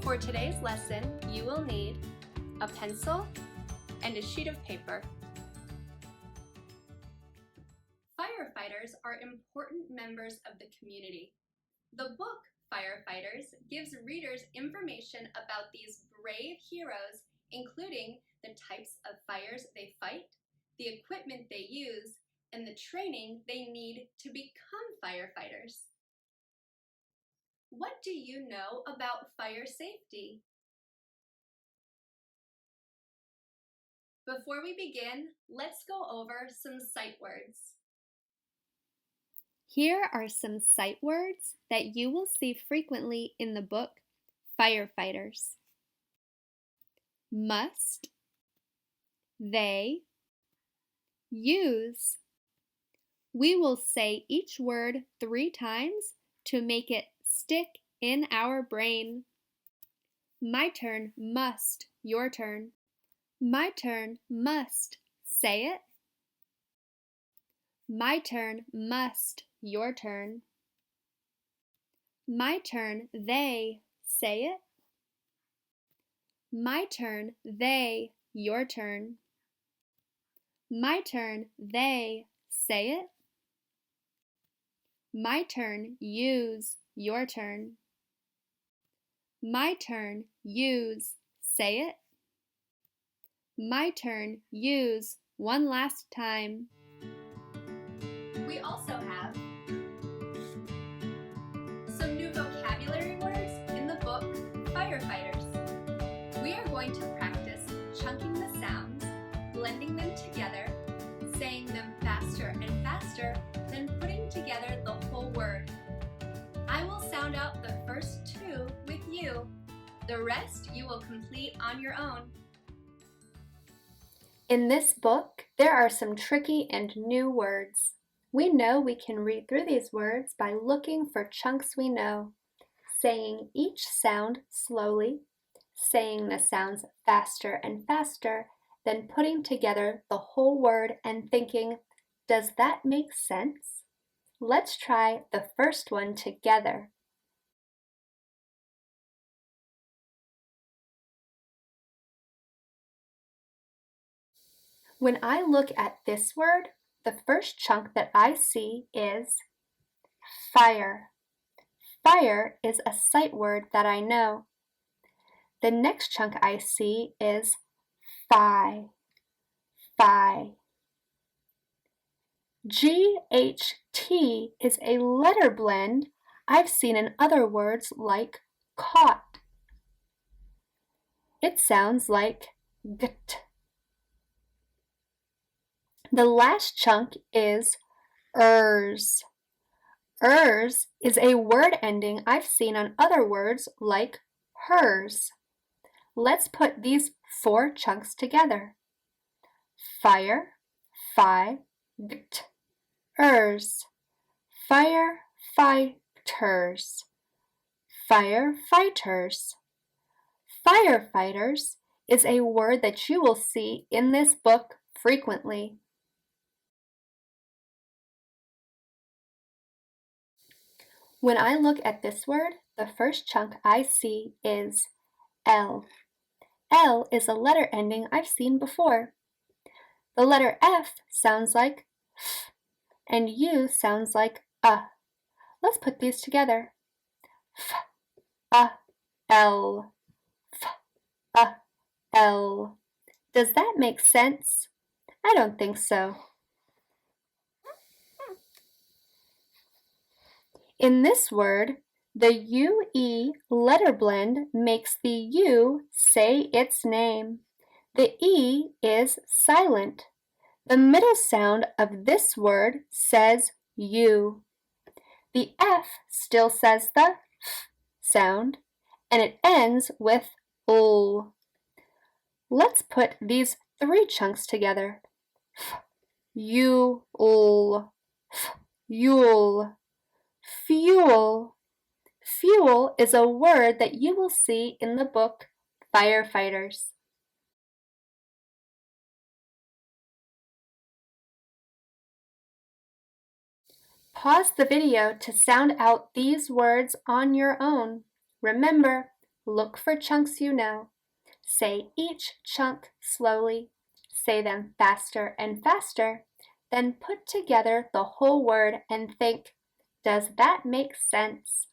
For today's lesson, you will need a pencil and a sheet of paper. Firefighters are important members of the community. The book, Firefighters, gives readers information about these brave heroes, including the types of fires they fight, the equipment they use, and the training they need to become firefighters. What do you know about fire safety? Before we begin, let's go over some sight words. Here are some sight words that you will see frequently in the book, Firefighters. Must, they, use. We will say each word 3 times to make it stick in our brain. My turn, must, your turn. My turn, must, say it. My turn, must, your turn. My turn, they, say it. My turn, they, your turn. My turn, they, say it. My turn, use, your turn. My turn, use, say it. My turn, use, one last time. We also have some new vocabulary words in the book, Firefighters. We are going to practice chunking the sounds, blending them together, saying them faster and faster, then putting together the whole word. I will sound out the first 2 with you. The rest you will complete on your own. In this book, there are some tricky and new words. We know we can read through these words by looking for chunks we know, saying each sound slowly, saying the sounds faster and faster, then putting together the whole word and thinking, does that make sense? Let's try the first one together. When I look at this word, the first chunk that I see is fire. Fire is a sight word that I know. The next chunk I see is fi. GHT is a letter blend I've seen in other words like caught. It sounds like gt. The last chunk is ers. Ers is a word ending I've seen on other words like hers. Let's put these 4 chunks together. Fire, fi, gt, ers. Firefighters. Firefighters. Firefighters is a word that you will see in this book frequently. When I look at this word, the first chunk I see is L. L is a letter ending I've seen before. The letter F sounds like f, and U sounds like Let's put these together. F-L. F-L. Does that make sense? I don't think so. In this word, the UE letter blend makes the U say its name. The E is silent. The middle sound of this word says U. The F still says the F sound, and it ends with L. Let's put these 3 chunks together. F-U-L. F-U-L. Fuel. Fuel is a word that you will see in the book Firefighters. Pause the video to sound out these words on your own. Remember, Look for chunks you know. Say each chunk slowly. Say them faster and faster. Then put together the whole word and think, does that make sense?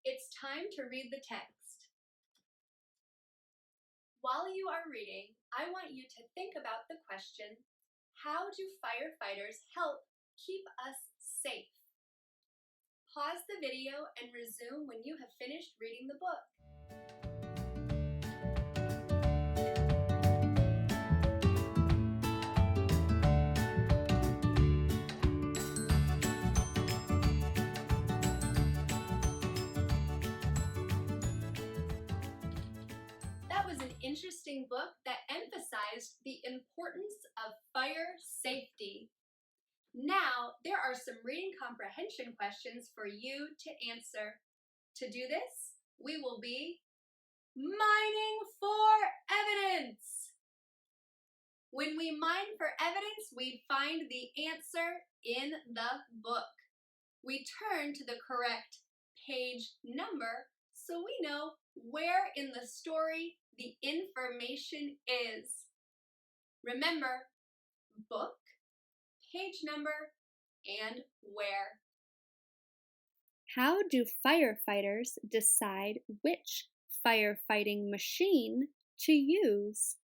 It's time to read the text. While you are reading, I want you to think about the question, how do firefighters help keep us safe? Pause the video and resume when you have finished reading the book. That was an interesting book that emphasized the importance of fire safety. Now, there are some reading comprehension questions for you to answer. To do this, we will be mining for evidence. When we mine for evidence, we find the answer in the book. We turn to the correct page number so we know where in the story the information is. Remember, book, page number, and where. How do firefighters decide which firefighting machine to use?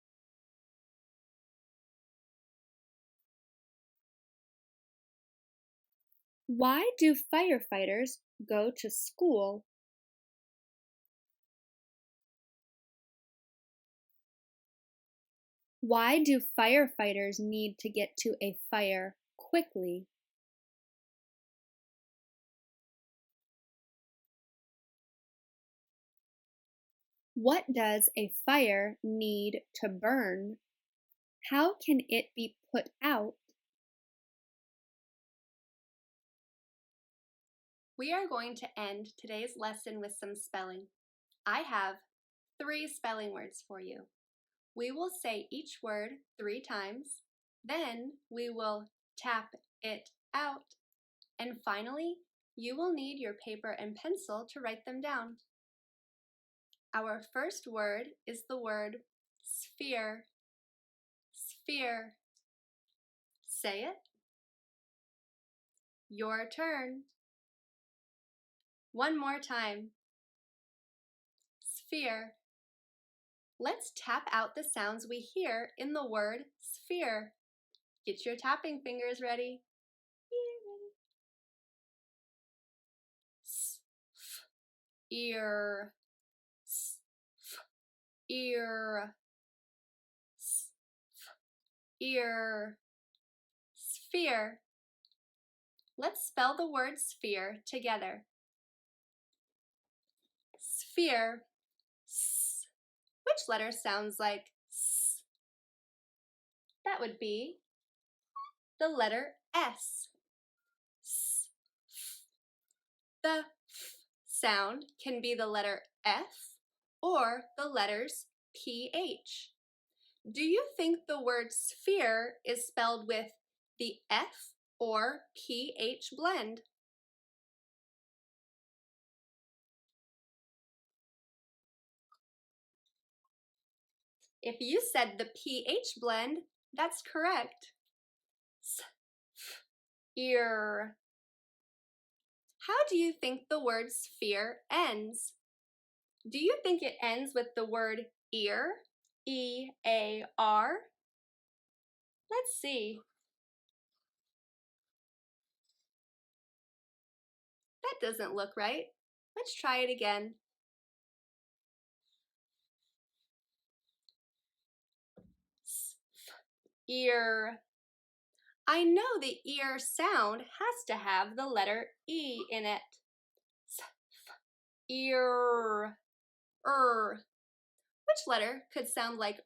Why do firefighters go to school? Why do firefighters need to get to a fire quickly? What does a fire need to burn? How can it be put out? We are going to end today's lesson with some spelling. I have 3 spelling words for you. We will say each word 3 times, then we will tap it out, and finally, you will need your paper and pencil to write them down. Our first word is the word sphere. Sphere. Say it. Your turn. One more time. Sphere. Let's tap out the sounds we hear in the word sphere. Get your tapping fingers ready. S, f, ear, s, f, ear, s, f, ear, sphere. Let's spell the word sphere together. Sphere. S. Which letter sounds like S? That would be the letter S. S. The F sound can be the letter F or the letters PH. Do you think the word sphere is spelled with the F or PH blend? If you said the PH blend, that's correct. Sphere. How do you think the word sphere ends? Do you think it ends with the word ear? E-A-R? Let's see. That doesn't look right. Let's try it again. Ear. I know the ear sound has to have the letter E in it. Ear. Which letter could sound like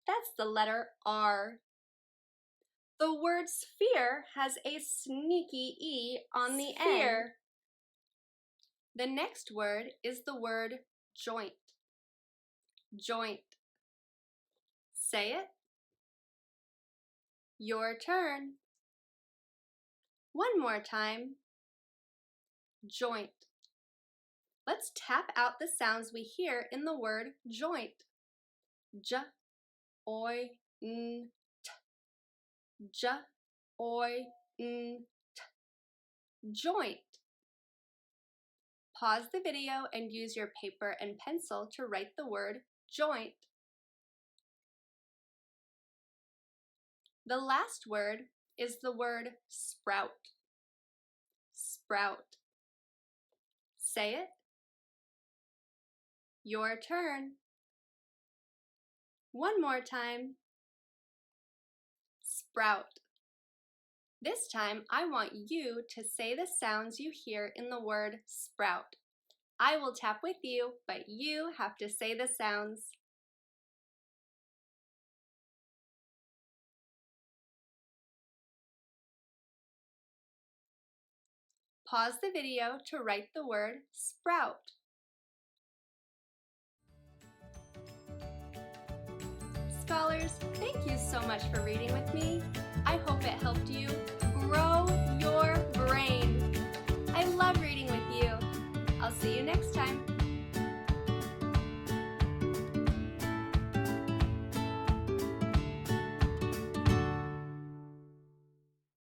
That's the letter R. The word sphere has a sneaky E on the end. The next word is the word joint. Joint. Say it. Your turn. One more time. Joint. Let's tap out the sounds we hear in the word joint. J, oi, n, t. J, oi, n, t. Joint. Pause the video and use your paper and pencil to write the word joint. The last word is the word sprout. Sprout. Say it. Your turn. One more time. Sprout. This time, I want you to say the sounds you hear in the word sprout. I will tap with you, but you have to say the sounds. Pause the video to write the word sprout. Scholars, thank you so much for reading with me. I hope it helped you grow your